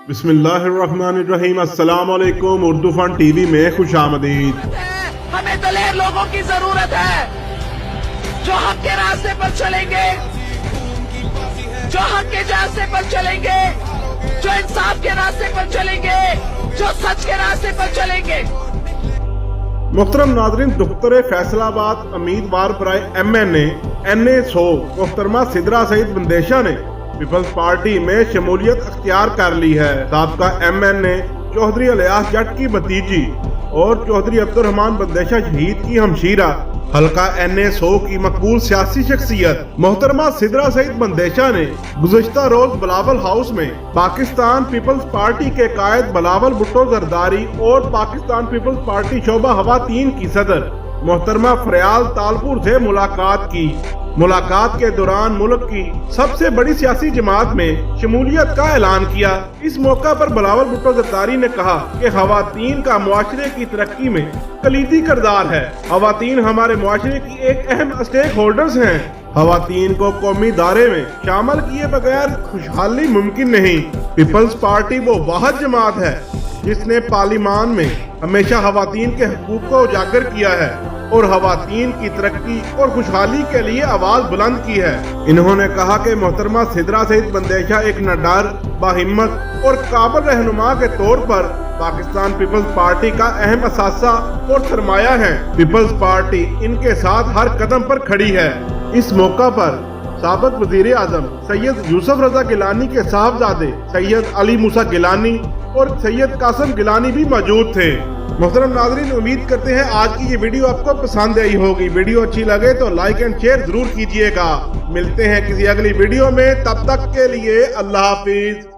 बिस्मिल्लाहिर्रहमानिर्रहीम। अस्सलाम वालेकुम। उर्दू फन टीवी में खुश आमदीद। हमें दलेर लोगों की जरूरत है जो हक के रास्ते पर चलेंगे, जो हक के रास्ते पर चलेंगे, जो इंसाफ के रास्ते पर चलेंगे, जो सच के रास्ते पर चलेंगे। मुहतरम नाज़रीन, दुख्तर फैसलाबाद उम्मीदवार बराए MNA NA100 मोहतरमा सिद्रा सईद बंदेशा ने पीपल्स पार्टी में शमूलियत अख्तियार कर ली है। साबका MNA चौधरी इलियास जट की भतीजी और चौधरी अब्दुर्रहमान बंदेशा शहीद की हमशीरा, हल्का NA100 की मकबूल सियासी शख्सियत मोहतरमा सिद्रा सईद बंदेशा ने गुज़श्ता रोज बिलावल हाउस में पाकिस्तान पीपल्स पार्टी के कायद बिलावल भुट्टो जरदारी और पाकिस्तान पीपल्स पार्टी शोबा हवा-3 की सदर मोहतरमा फरियाल तालपुर से मुलाकात की। मुलाकात के दौरान मुल्क की सबसे बड़ी सियासी जमात में शमूलियत का ऐलान किया। इस मौका पर बिलावल भुट्टो जरदारी ने कहा कि हवा-3 का मुआशरे की तरक्की में कलीदी किरदार है। हवा-3 हमारे मुआशरे की एक अहम स्टेक होल्डर्स हैं। हवा-3 को कौमी दायरे में शामिल किए बगैर खुशहाली मुमकिन नहीं। पीपल्स पार्टी वो वाहिद जमात है जिसने पार्लियामान में हमेशा हवा-3 के हकूक को उजागर किया है और हवा-3 की तरक्की और खुशहाली के लिए आवाज बुलंद की है। इन्होंने कहा कि मोहतरमा सिद्रा सईद बंदेशा एक निडर, बाहिम्मत और काबिल रहनुमा के तौर पर पाकिस्तान पीपल्स पार्टी का अहम असासा और सरमाया है। पीपल्स पार्टी इनके साथ हर कदम पर खड़ी है। इस मौका पर साबिक वजीर आजम सैयद यूसुफ रजा गिलानी के साहबजादे सैयद अली मूसा गिलानी और सैयद कासिम गिलानी भी मौजूद थे। मोहतरम नाज़रीन, उम्मीद करते हैं आज की ये वीडियो आपको पसंद आई होगी। वीडियो अच्छी लगे तो लाइक एंड शेयर जरूर कीजिएगा। मिलते हैं किसी अगली वीडियो में, तब तक के लिए अल्लाह हाफिज।